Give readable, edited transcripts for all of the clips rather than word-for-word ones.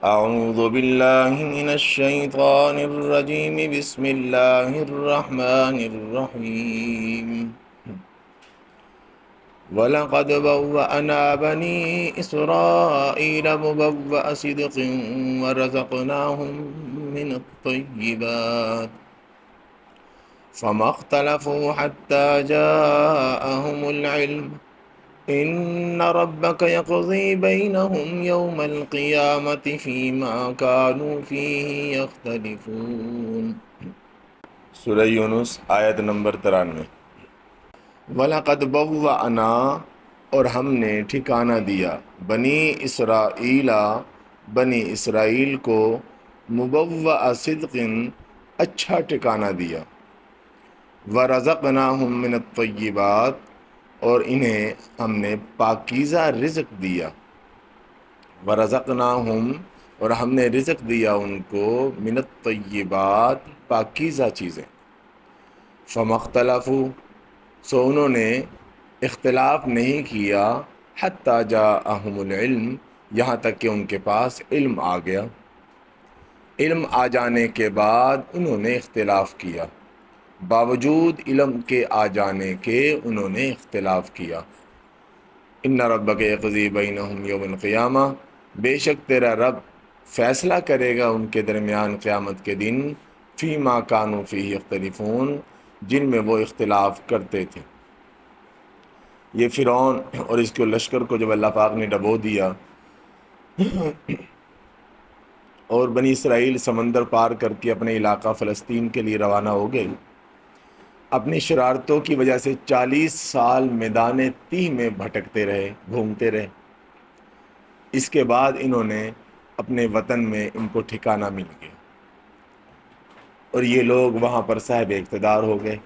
أعوذ بالله من الشيطان الرجيم بسم الله الرحمن الرحيم وَلَقَدْ بَوَّأْنَا بَنِي إِسْرَائِيلَ مُبَوَّأَ صِدْقٍ وَرَزَقْنَاهُمْ مِنَ الطَّيِّبَاتِ فَمَا اخْتَلَفُوا حَتَّى جَاءَهُمُ الْعِلْمُ إِنَّ رَبَّكَ يَقْضِي بَيْنَهُمْ يَوْمَ الْقِيَامَةِ فِيمَا كَانُوا فِيهِ يَخْتَلِفُونَ۔ سورہ یونس آیت نمبر 93۔ وَلَقَدْ بَوَّأْنَا، اور ہم نے ٹھکانہ دیا، بنی اسرائیل، بنی اسرائیل کو، مبوّأ صدق، اچھا ٹھکانہ دیا، وَرَزَقْنَاهُم مِّنَ الطَّيِّبَاتِ، اور انہیں ہم نے پاکیزہ رزق دیا، وَرَزَقْنَاهُم، اور ہم نے رزق دیا ان کو، مِّنَ الطَّيِّبَاتِ، پاکیزہ چیزیں، فَمَا اخْتَلَفُوا، سو انہوں نے اختلاف نہیں کیا، حتیٰ جاءہم العلم، یہاں تک کہ ان کے پاس علم آ گیا، علم آ جانے کے بعد انہوں نے اختلاف کیا، باوجود علم کے آ جانے کے انہوں نے اختلاف کیا۔ ان ربک یقضی بینہم یوم القیامہ، بے شک تیرا رب فیصلہ کرے گا ان کے درمیان قیامت کے دن، فیما کانوا فیہ یختلفون، جن میں وہ اختلاف کرتے تھے۔ یہ فرعون اور اس کے لشکر کو جب اللہ پاک نے ڈبو دیا اور بنی اسرائیل سمندر پار کر کے اپنے علاقہ فلسطین کے لیے روانہ ہو گئے، اپنی شرارتوں کی وجہ سے 40 سال میدان تیہ میں بھٹکتے رہے، گھومتے رہے۔ اس کے بعد انہوں نے اپنے وطن میں ان کو ٹھکانہ مل گیا اور یہ لوگ وہاں پر صاحب اقتدار ہو گئے۔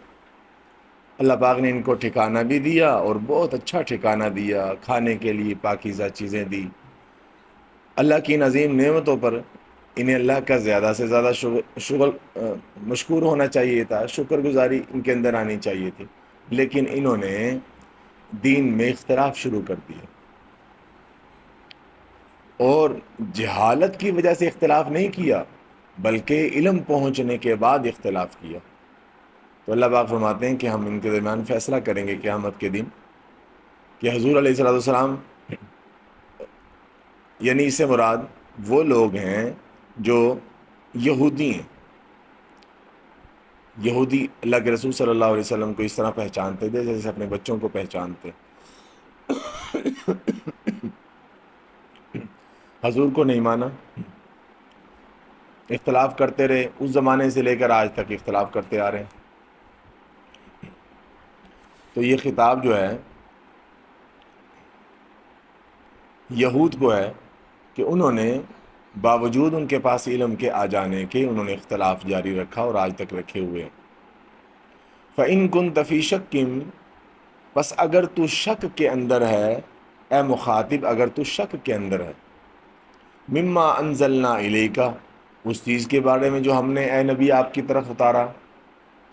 اللہ پاک نے ان کو ٹھکانہ بھی دیا اور بہت اچھا ٹھکانہ دیا، کھانے کے لیے پاکیزہ چیزیں دی۔ اللہ کی ان عظیم نعمتوں پر انہیں اللہ کا زیادہ سے زیادہ مشکور ہونا چاہیے تھا، شکر گزاری ان کے اندر آنی چاہیے تھی، لیکن انہوں نے دین میں اختلاف شروع کر دیا، اور جہالت کی وجہ سے اختلاف نہیں کیا بلکہ علم پہنچنے کے بعد اختلاف کیا۔ تو اللہ پاک فرماتے ہیں کہ ہم ان کے درمیان فیصلہ کریں گے قیامت کے دن کہ حضور علیہ السلام، یعنی اس سے مراد وہ لوگ ہیں جو یہودی ہیں۔ یہودی اللہ کے رسول صلی اللہ علیہ وسلم کو اس طرح پہچانتے تھے جیسے اپنے بچوں کو پہچانتے۔ حضور کو نہیں مانا، اختلاف کرتے رہے، اس زمانے سے لے کر آج تک اختلاف کرتے آ رہے ہیں۔ تو یہ خطاب جو ہے یہود کو ہے کہ انہوں نے باوجود ان کے پاس علم کے آ جانے کے انہوں نے اختلاف جاری رکھا اور آج تک رکھے ہوئے ہیں۔ فَإِن كُنتَ فِي شَكٍّ، بس اگر تو شک کے اندر ہے، اے مخاطب اگر تو شک کے اندر ہے، مما انزلنا الیک، اس چیز کے بارے میں جو ہم نے اے نبی آپ کی طرف اتارا،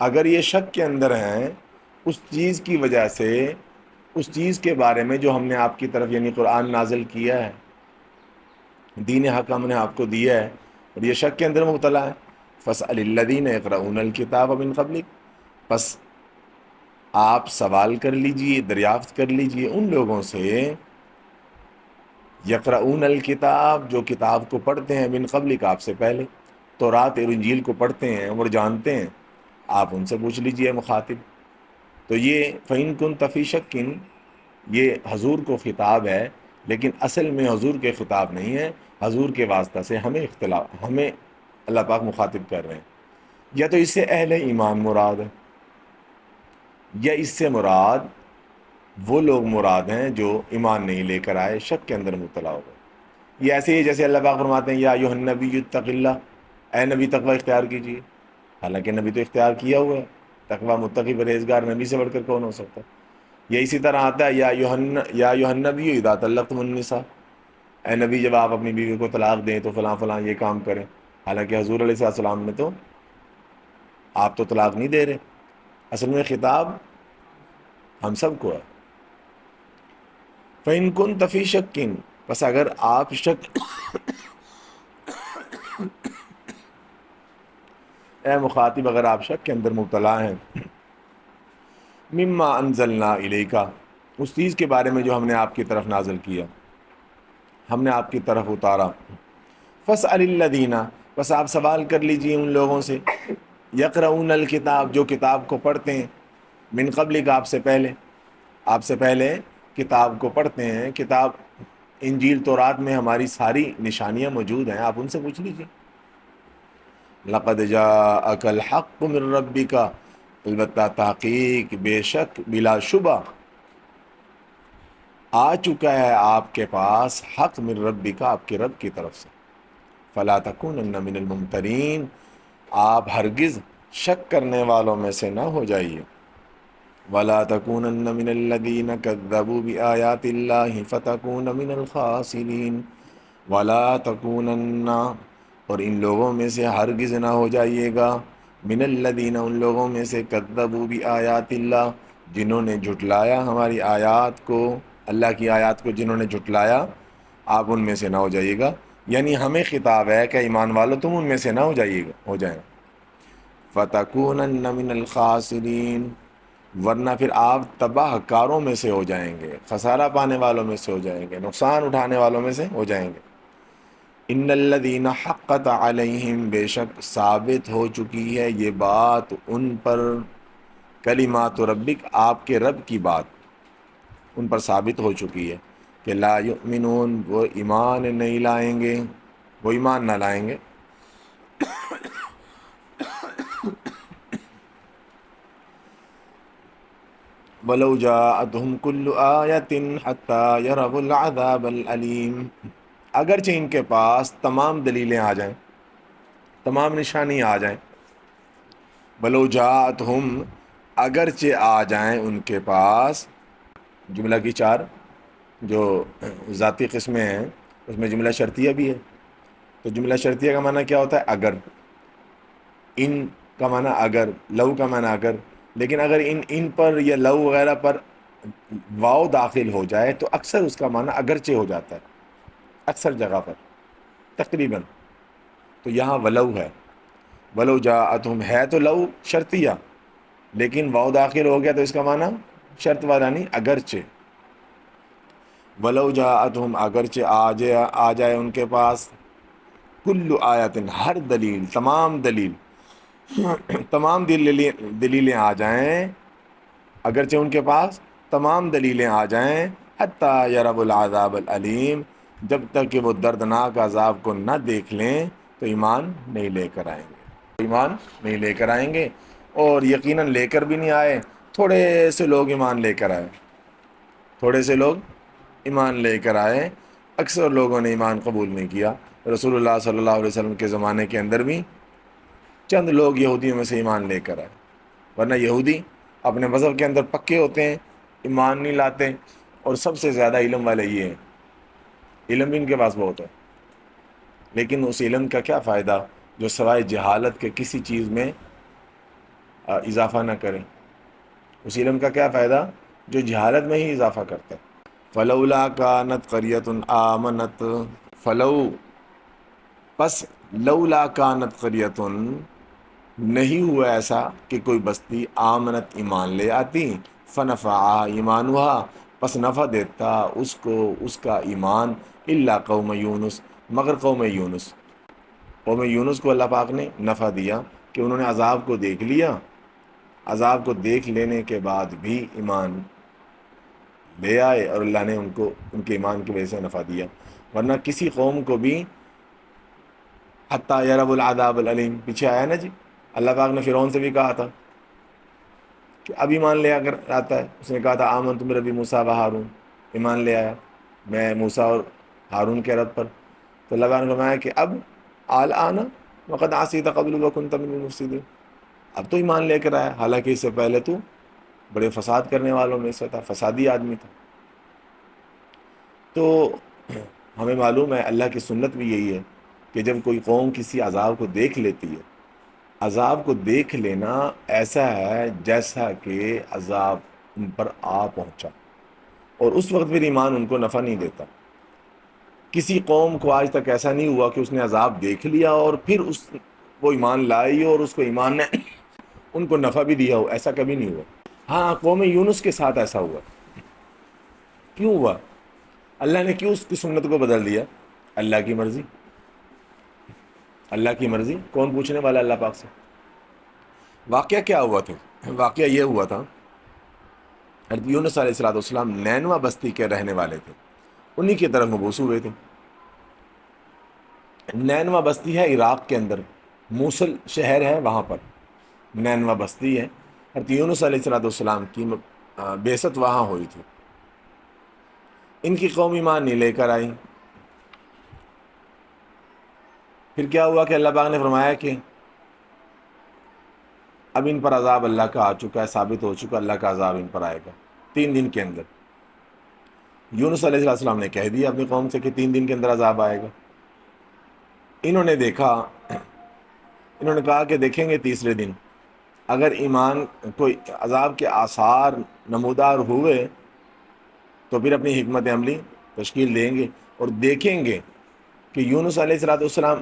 اگر یہ شک کے اندر ہیں اس چیز کی وجہ سے، اس چیز کے بارے میں جو ہم نے آپ کی طرف یعنی قرآن نازل کیا ہے، دین حق ہم نے آپ کو دیا ہے، اور یہ شک کے اندر مبتلا ہے، فَاسْأَلِ الَّذِينَ يَقْرَؤُونَ الْكِتَابَ مِنْ قَبْلِكَ، پس آپ سوال کر لیجئے، دریافت کر لیجئے ان لوگوں سے، یقرؤون الکتاب، جو کتاب کو پڑھتے ہیں، من قبلک، آپ سے پہلے، تورات اور انجیل کو پڑھتے ہیں اور جانتے ہیں، آپ ان سے پوچھ لیجئے مخاطب۔ تو یہ فَإِن كُنتَ فِي شَكٍّ، یہ حضور کو خطاب ہے، لیکن اصل میں حضور کے خطاب نہیں ہے، حضور کے واسطہ سے ہمیں اللہ پاک مخاطب کر رہے ہیں۔ یا تو اس سے اہل ایمان مراد ہے، یا اس سے مراد وہ لوگ مراد ہیں جو ایمان نہیں لے کر آئے، شک کے اندر مبتلا ہو گئے۔ یہ ایسے ہی جیسے اللہ پاک فرماتے ہیں یا ایھا النبی اتق اللہ، اے نبی تقوی اختیار کیجیے، حالانکہ نبی تو اختیار کیا ہوا ہے، تقوی متقی پرہیزگار نبی سے بڑھ کر کون ہو سکتا ہے۔ یہ اسی طرح آتا ہے یا ایھا النبی اذا طلقتم النساء، اے نبی جب آپ اپنی بیوی کو طلاق دیں تو فلاں فلاں یہ کام کریں، حالانکہ حضور علیہ السلام نے تو آپ تو طلاق نہیں دے رہے۔ اصل میں خطاب ہم سب کو ہے۔ فَإِن كُنتَ فِي شَكٍّ، بس اگر آپ اے مخاطب اگر آپ شک کے اندر مبتلا ہیں، مما انزلنا الیکا، اس چیز کے بارے میں جو ہم نے آپ کی طرف نازل کیا، ہم نے آپ کی طرف اتارا، فاسأل الذین، بس آپ سوال کر لیجئے ان لوگوں سے، یقرؤون الکتاب، جو کتاب کو پڑھتے ہیں، من قبلک، آپ سے پہلے، آپ سے پہلے کتاب کو پڑھتے ہیں، کتاب انجیل تورات میں ہماری ساری نشانیاں موجود ہیں، آپ ان سے پوچھ لیجئے۔ لقد جاءک الحق من ربک، البتہ تحقیق، بے شک، بلا شبہ آ چکا ہے آپ کے پاس حق من ربک، آپ کے رب کی طرف سے، فلا تکونن من الممترین، آپ ہرگز شک کرنے والوں میں سے نہ ہو جائیے، ولا تکونن من الذین کذبوا بآیات اللہ فتکون من الخاسرین، ولا تکونن، اور ان لوگوں میں سے ہرگز نہ ہو جائیے گا، من الذین، ان لوگوں میں سے، کذبوا بآیات اللہ، جنہوں نے جھٹلایا ہماری آیات کو، اللہ کی آیات کو جنہوں نے جھٹلایا، آپ ان میں سے نہ ہو جائیے گا، یعنی ہمیں خطاب ہے کہ ایمان والو تم ان میں سے نہ ہو جائیے گا، ہو جائیں، فَتَكُونَنَّ مِنَ الْخَاسِرِينَ، ورنہ پھر آپ تباہ کاروں میں سے ہو جائیں گے، خسارہ پانے والوں میں سے ہو جائیں گے، نقصان اٹھانے والوں میں سے ہو جائیں گے۔ ان الذین حقت علیہم، بے شک ثابت ہو چکی ہے یہ بات ان پر، کلمات ربک، آپ کے رب کی بات ان پر ثابت ہو چکی ہے کہ لا یؤمنون، وہ ایمان نہیں لائیں گے، وہ ایمان نہ لائیں گے، وَلَوْ جَاءَتْهُمْ كُلُّ آیَةٍ حَتَّى يَرَوُا الْعَذَابَ الْأَلِيمَ، اگرچہ ان کے پاس تمام دلیلیں آ جائیں، تمام نشانی آ جائیں، وَلَوْ جَاءَتْهُمْ، اگرچہ آ جائیں ان کے پاس، جملہ کی چار جو ذاتی قسمیں ہیں اس میں جملہ شرطیہ بھی ہے، تو جملہ شرطیہ کا معنی کیا ہوتا ہے؟ اگر، ان کا معنی اگر، لو کا معنی اگر، لیکن اگر ان پر یا لو وغیرہ پر واو داخل ہو جائے تو اکثر اس کا معنی اگرچہ ہو جاتا ہے، اکثر جگہ پر تقریباً، تو یہاں ولو ہے، ولو جاءتہم ہے تو لو شرطیہ، لیکن واو داخل ہو گیا تو اس کا معنی شرط والا نہیں، اگرچہ، ولو جاءتہم، اگرچہ آ جائے ان کے پاس، کل آیت، ہر دلیل، تمام دلیل، تمام دلیلیں آ جائیں، اگرچہ ان کے پاس تمام دلیلیں آ جائیں، حتی یروا العذاب العلیم، جب تک کہ وہ دردناک عذاب کو نہ دیکھ لیں تو ایمان نہیں لے کر آئیں گے، ایمان نہیں لے کر آئیں گے، اور یقیناً لے کر بھی نہیں آئے، تھوڑے سے لوگ ایمان لے کر آئے، تھوڑے سے لوگ ایمان لے کر آئے، اکثر لوگوں نے ایمان قبول نہیں کیا۔ رسول اللہ صلی اللہ علیہ وسلم کے زمانے کے اندر بھی چند لوگ یہودیوں میں سے ایمان لے کر آئے، ورنہ یہودی اپنے مذہب کے اندر پکے ہوتے ہیں، ایمان نہیں لاتے، اور سب سے زیادہ علم والے یہ ہیں، علم بھی ان کے پاس بہت ہے، لیکن اس علم کا کیا فائدہ جو سوائے جہالت کے کسی چیز میں اضافہ نہ کریں، اس علم کا کیا فائدہ جو جہالت میں ہی اضافہ کرتا ہے۔ فلولا کانت قریۃ آمنت، فلو، پس، لولا کانت قریۃ، نہیں ہوا ایسا کہ کوئی بستی، آمنت، ایمان لے آتی، فنفعہا ایمانہا، پس نفع دیتا اس کو اس کا ایمان، الا قوم یونس، مگر قوم یونس، قوم یونس کو اللہ پاک نے نفع دیا کہ انہوں نے عذاب کو دیکھ لیا، عذاب کو دیکھ لینے کے بعد بھی ایمان لے آئے، اور اللہ نے ان کو ان کے ایمان کی وجہ سے نفع دیا، ورنہ کسی قوم کو بھی حتی یروا العذاب العلیم، پیچھے آیا نا جی، اللہ پاک نے فرعون سے بھی کہا تھا کہ اب ایمان لے آ کر آتا ہے، اس نے کہا تھا آمنت برب موسیٰ و ہارون، ایمان لے آیا میں موسیٰ اور ہارون کے رب پر، تو اللہ پاک نے فرمایا کہ اب الآن وقد عصیت قبل وکنت من المفسدین، اب تو ایمان لے کر آیا، حالانکہ اس سے پہلے تو بڑے فساد کرنے والوں میں سے تھا، فسادی آدمی تھا۔ تو ہمیں معلوم ہے اللہ کی سنت بھی یہی ہے کہ جب کوئی قوم کسی عذاب کو دیکھ لیتی ہے، عذاب کو دیکھ لینا ایسا ہے جیسا کہ عذاب ان پر آ پہنچا، اور اس وقت پھر ایمان ان کو نفع نہیں دیتا۔ کسی قوم کو آج تک ایسا نہیں ہوا کہ اس نے عذاب دیکھ لیا اور پھر وہ ایمان لائی ہو اور اس کو ایمان نے ان کو نفع بھی دیا ہو، ایسا کبھی نہیں ہوا۔ ہاں قوم یونس کے ساتھ ایسا ہوا۔ کیوں ہوا؟ اللہ نے کیوں اس کی سنت کو بدل دیا؟ اللہ کی مرضی، اللہ کی مرضی۔ کون پوچھنے والا اللہ پاک سے؟ واقعہ کیا ہوا تھا؟ واقعہ یہ ہوا تھا، حضرت یونس علیہ السلام نینوا بستی کے رہنے والے تھے، انہی کی طرف مبعوث ہوئے تھے۔ نینوا بستی ہے عراق کے اندر، موصل شہر ہے، وہاں پر نینوا بستی ہے۔ حضرت یونس علیہ السلام کی بعثت وہاں ہوئی تھی۔ ان کی قوم ایمان نہیں لے کر آئی۔ پھر کیا ہوا کہ اللہ پاک نے فرمایا کہ اب ان پر عذاب اللہ کا آ چکا ہے، ثابت ہو چکا، اللہ کا عذاب ان پر آئے گا 3 دن کے اندر۔ یونس علیہ السلام نے کہہ دیا اپنی قوم سے کہ 3 دن کے اندر عذاب آئے گا۔ انہوں نے دیکھا، انہوں نے کہا کہ دیکھیں گے تیسرے دن اگر ایمان کوئی عذاب کے آثار نمودار ہوئے تو پھر اپنی حکمت عملی تشکیل دیں گے اور دیکھیں گے کہ یونس علیہ السلام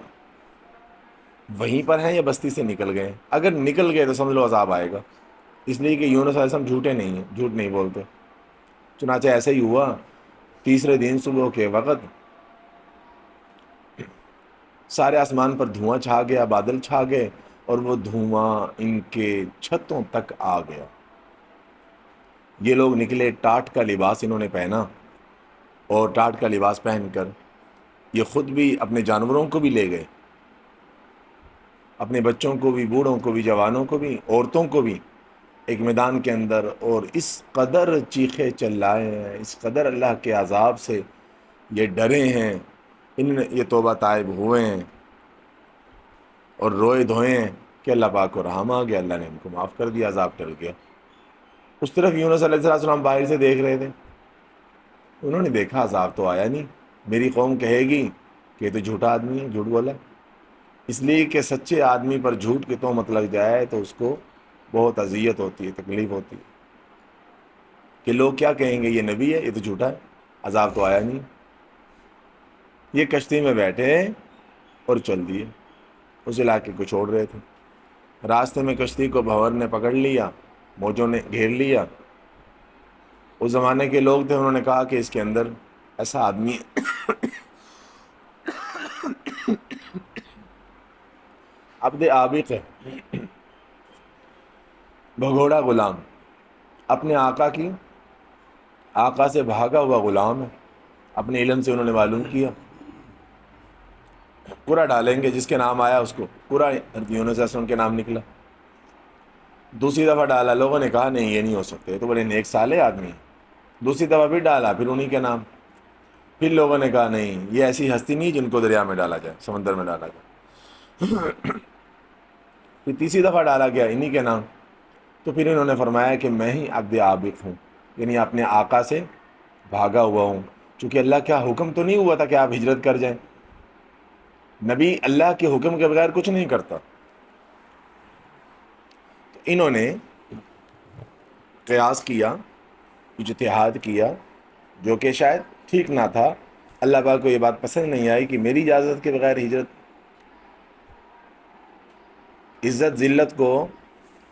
وہیں پر ہیں یا بستی سے نکل گئے ہیں۔ اگر نکل گئے تو سمجھ لو عذاب آئے گا، اس لیے کہ یونس علیہ السلام جھوٹے نہیں ہیں، جھوٹ نہیں بولتے۔ چنانچہ ایسا ہی ہوا، تیسرے دن صبح کے وقت سارے آسمان پر دھواں چھا گیا، بادل چھا گئے، اور وہ دھواں ان کے چھتوں تک آ گیا۔ یہ لوگ نکلے، ٹاٹ کا لباس انہوں نے پہنا، اور ٹاٹ کا لباس پہن کر یہ خود بھی اپنے جانوروں کو بھی لے گئے، اپنے بچوں کو بھی، بوڑھوں کو بھی، جوانوں کو بھی، عورتوں کو بھی، ایک میدان کے اندر، اور اس قدر چیخے چلائے ہیں، اس قدر اللہ کے عذاب سے یہ ڈرے ہیں، یہ توبہ تائب ہوئے ہیں اور روئے دھوئے ہیں کہ اللہ پاک کو رحم آ گیا، اللہ نے ان کو معاف کر دیا، عذاب ٹل گیا۔ اس طرف یونس علیہ السلام باہر سے دیکھ رہے تھے، انہوں نے دیکھا عذاب تو آیا نہیں، میری قوم کہے گی کہ یہ تو جھوٹا آدمی ہے، جھوٹ بولا، اس لیے کہ سچے آدمی پر جھوٹ کی تہمت لگ جائے تو اس کو بہت اذیت ہوتی ہے، تکلیف ہوتی ہے، کہ لوگ کیا کہیں گے، یہ نبی ہے، یہ تو جھوٹا ہے، عذاب تو آیا نہیں۔ یہ کشتی میں بیٹھے اور چل دیے، اس علاقے کو چھوڑ رہے تھے۔ راستے میں کشتی کو بھنور نے پکڑ لیا، موجوں نے گھیر لیا۔ اس زمانے کے لوگ تھے، انہوں نے کہا کہ اس کے اندر ایسا آدمی ہے عبد عابق ہے، بھگوڑا غلام، اپنے آقا سے بھاگا ہوا غلام ہے۔ اپنے علم سے انہوں نے معلوم کیا، قرہ ڈالیں گے، جس کے نام آیا اس کو قرہ حضرت یونس علیہ السلام کے نام نکلا۔ دوسری دفعہ ڈالا، لوگوں نے کہا نہیں یہ نہیں ہو سکتے، یہ تو بڑے نیک صالح آدمی ہیں۔ دوسری دفعہ پھر ڈالا، پھر انہی کے نام۔ پھر لوگوں نے کہا نہیں یہ ایسی ہستی نہیں جن کو دریا میں ڈالا جائے، سمندر میں ڈالا جائے۔ پھر تیسری دفعہ ڈالا گیا انہی کے نام۔ تو پھر انہوں نے فرمایا کہ میں ہی عبد عابق ہوں، یعنی اپنے آقا سے بھاگا ہوا ہوں، چونکہ اللہ کا حکم تو نہیں ہوا تھا کہ آپ ہجرت کر جائیں، نبی اللہ کے حکم کے بغیر کچھ نہیں کرتا۔ تو انہوں نے قیاس کیا، اجتہاد کیا، جو کہ شاید ٹھیک نہ تھا، اللہ پاک کو یہ بات پسند نہیں آئی کہ میری اجازت کے بغیر ہجرت۔ عزت ذلت کو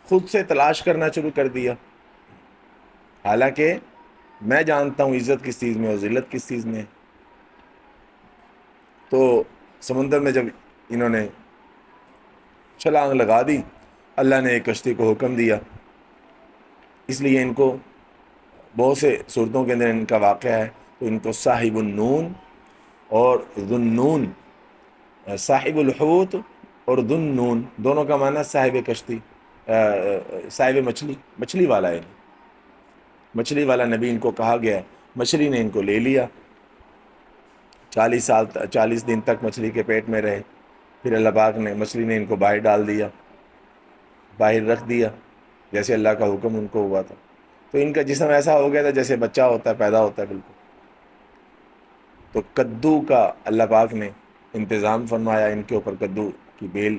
خود سے تلاش کرنا شروع کر دیا، حالانکہ میں جانتا ہوں عزت کس چیز میں اور ذلت کس چیز میں ہے۔ تو سمندر میں جب انہوں نے چھلانگ لگا دی، اللہ نے ایک کشتی کو حکم دیا، اس لیے ان کو بہت سے صورتوں کے اندر ان کا واقعہ ہے، تو ان کو صاحب النون اور ذو النون، صاحب الحوت اور ذو النون، دونوں کا معنی صاحب کشتی، صاحب مچھلی والا ہے، مچھلی والا نبی ان کو کہا گیا ہے۔ مچھلی نے ان کو لے لیا، 40 دن تک مچھلی کے پیٹ میں رہے، پھر اللہ پاک نے مچھلی نے ان کو باہر ڈال دیا، باہر رکھ دیا جیسے اللہ کا حکم ان کو ہوا تھا۔ تو ان کا جسم ایسا ہو گیا تھا جیسے بچہ ہوتا ہے، پیدا ہوتا ہے بالکل۔ تو کدو کا اللہ پاک نے انتظام فرمایا، ان کے اوپر کدو کی بیل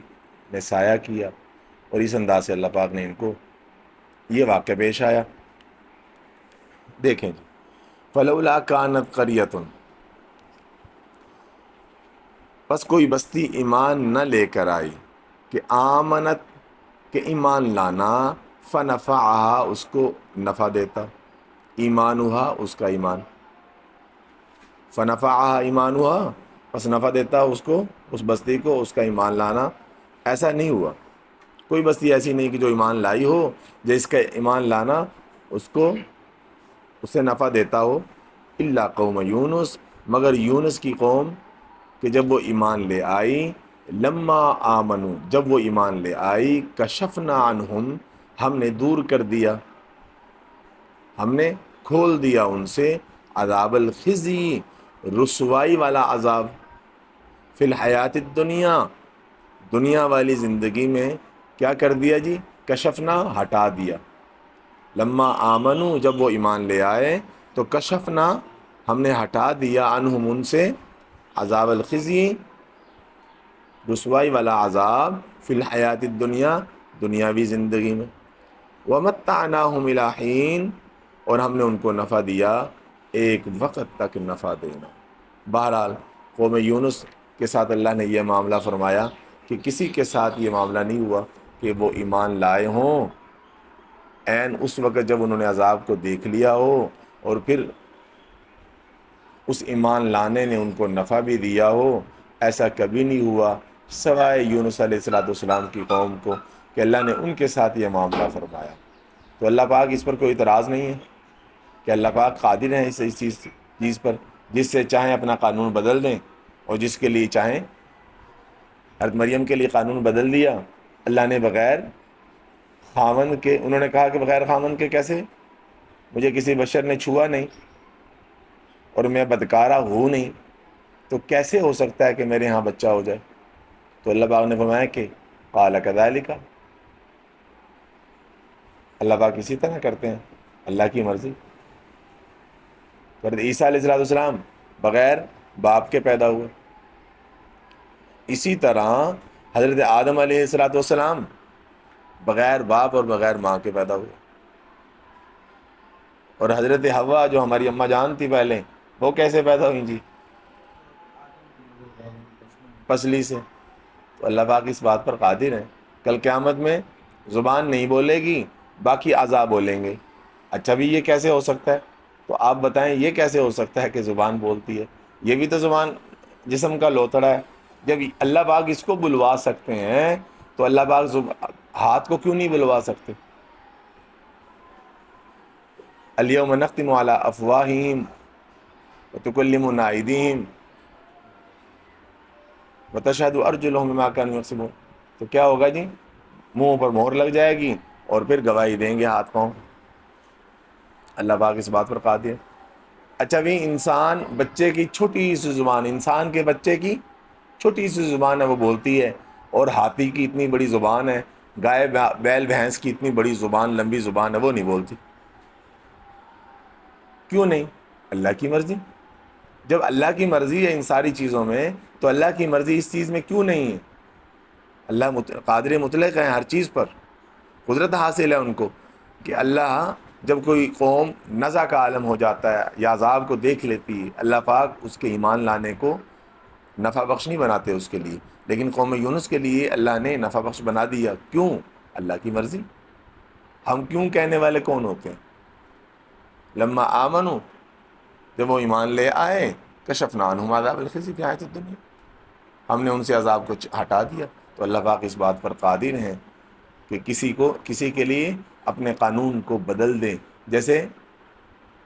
نے سایہ کیا، اور اس انداز سے اللہ پاک نے ان کو یہ واقعہ پیش آیا۔ دیکھیں جی، فلولا کانت قریۃ، پس کوئی بستی ایمان نہ لے کر آئی، کہ آمنت کہ ایمان لانا، فنفعہا اس کو نفع دیتا، ایمانہا اس کا ایمان، فنفعہا ایمانہا پس نفع دیتا اس کو، اس بستی کو، اس کا ایمان لانا۔ ایسا نہیں ہوا، کوئی بستی ایسی نہیں کہ جو ایمان لائی ہو جس کا ایمان لانا اس کو اسے نفع دیتا ہو، الا قوم یونس مگر یونس کی قوم کہ جب وہ ایمان لے آئی، لما آمنو جب وہ ایمان لے آئی، کشفنا عنہم ہم نے دور کر دیا، ہم نے کھول دیا ان سے، عذاب الخزی رسوائی والا عذاب، فی الحیات الدنیا دنیا والی زندگی میں کیا کر دیا جی، کشفنا ہٹا دیا، لما آمنو جب وہ ایمان لے آئے تو کشفنا ہم نے ہٹا دیا، عنہم ان سے، عذاب الخزی رسوائی والا عذاب، فی الحیات الدنیا دنیاوی زندگی میں، ومتعناہم الی حین اور ہم نے ان کو نفع دیا ایک وقت تک نفع دینا۔ بہرحال قوم یونس کے ساتھ اللہ نے یہ معاملہ فرمایا کہ کسی کے ساتھ یہ معاملہ نہیں ہوا کہ وہ ایمان لائے ہوں عین اس وقت جب انہوں نے عذاب کو دیکھ لیا ہو اور پھر اس ایمان لانے نے ان کو نفع بھی دیا ہو، ایسا کبھی نہیں ہوا سوائے یونس علیہ السلام کی قوم کو کہ اللہ نے ان کے ساتھ یہ معاملہ فرمایا۔ تو اللہ پاک اس پر کوئی اعتراض نہیں ہے کہ اللہ پاک قادر ہیں اس چیز پر، جس سے چاہیں اپنا قانون بدل دیں اور جس کے لیے چاہیں، حضرت مریم کے لیے قانون بدل دیا اللہ نے بغیر خاوند کے، انہوں نے کہا کہ بغیر خاوند کے کیسے، مجھے کسی بشر نے چھوا نہیں اور میں بدکارہ ہوں نہیں، تو کیسے ہو سکتا ہے کہ میرے ہاں بچہ ہو جائے؟ تو اللہ پاک نے فرمایا کہ قال کذالک، اللہ پاک اسی طرح کرتے ہیں، اللہ کی مرضی۔ حضرت عیسیٰ علیہ السلام بغیر باپ کے پیدا ہوئے، اسی طرح حضرت آدم علیہ السلام بغیر باپ اور بغیر ماں کے پیدا ہوئے، اور حضرت حوا جو ہماری اماں جان تھی پہلے، وہ کیسے پیدا ہوئی جی؟ پسلی سے۔ تو اللہ پاک اس بات پر قادر ہیں، کل قیامت میں زبان نہیں بولے گی، باقی اعضاء بولیں گے۔ اچھا بھی یہ کیسے ہو سکتا ہے؟ تو آپ بتائیں یہ کیسے ہو سکتا ہے کہ زبان بولتی ہے؟ یہ بھی تو زبان جسم کا لوتڑا ہے۔ جب اللہ پاک اس کو بلوا سکتے ہیں تو اللہ پاک ہاتھ کو کیوں نہیں بلوا سکتے؟ الیوم نختم علی افواہہم وتکلمنا ایدیہم وتشہد ارجلہم بما کانوا یکسبون، تو کیا ہوگا جی؟ منہ پر مہر لگ جائے گی اور پھر گواہی دیں گے ہاتھ پاؤں۔ اللہ پاک اس بات پر قادر ہے۔ اچھا بھی انسان بچے کی چھوٹی سی زبان، انسان کے بچے کی چھوٹی سی زبان ہے وہ بولتی ہے، اور ہاتھی کی اتنی بڑی زبان ہے، گائے بیل بھینس کی اتنی بڑی زبان، لمبی زبان ہے، وہ نہیں بولتی۔ کیوں نہیں؟ اللہ کی مرضی۔ جب اللہ کی مرضی ہے ان ساری چیزوں میں تو اللہ کی مرضی اس چیز میں کیوں نہیں ہے؟ اللہ قادر مطلق ہے ہر چیز پر، قدرت حاصل ہے ان کو کہ اللہ جب کوئی قوم نزع کا عالم ہو جاتا ہے یا عذاب کو دیکھ لیتی ہے، اللہ پاک اس کے ایمان لانے کو نفع بخش نہیں بناتے اس کے لیے، لیکن قوم یونس کے لیے اللہ نے نفع بخش بنا دیا۔ کیوں؟ اللہ کی مرضی۔ ہم کیوں کہنے والے کون ہوتے ہیں؟ لما آمنو جب وہ ایمان لے آئے، کشفنا عنہم عذاب الخزی فی الحیاۃ الدنیا، ہم نے ان سے عذاب کو ہٹا دیا۔ تو اللہ پاک اس بات پر قادر ہیں کہ کسی کے لیے اپنے قانون کو بدل دیں، جیسے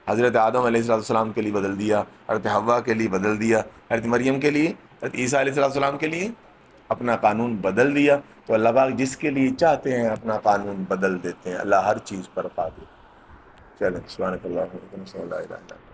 حضرت آدم علیہ السلام کے لیے بدل دیا، حضرت حوا کے لیے بدل دیا، حضرت مریم کے لیے، حضرت عیسیٰ علیہ السلام کے لیے اپنا قانون بدل دیا۔ تو اللہ پاک جس کے لیے چاہتے ہیں اپنا قانون بدل دیتے ہیں، اللہ ہر چیز پر قادر۔ چلیں، سبحانک اللہم و بحمدک، لا الہ الا انت۔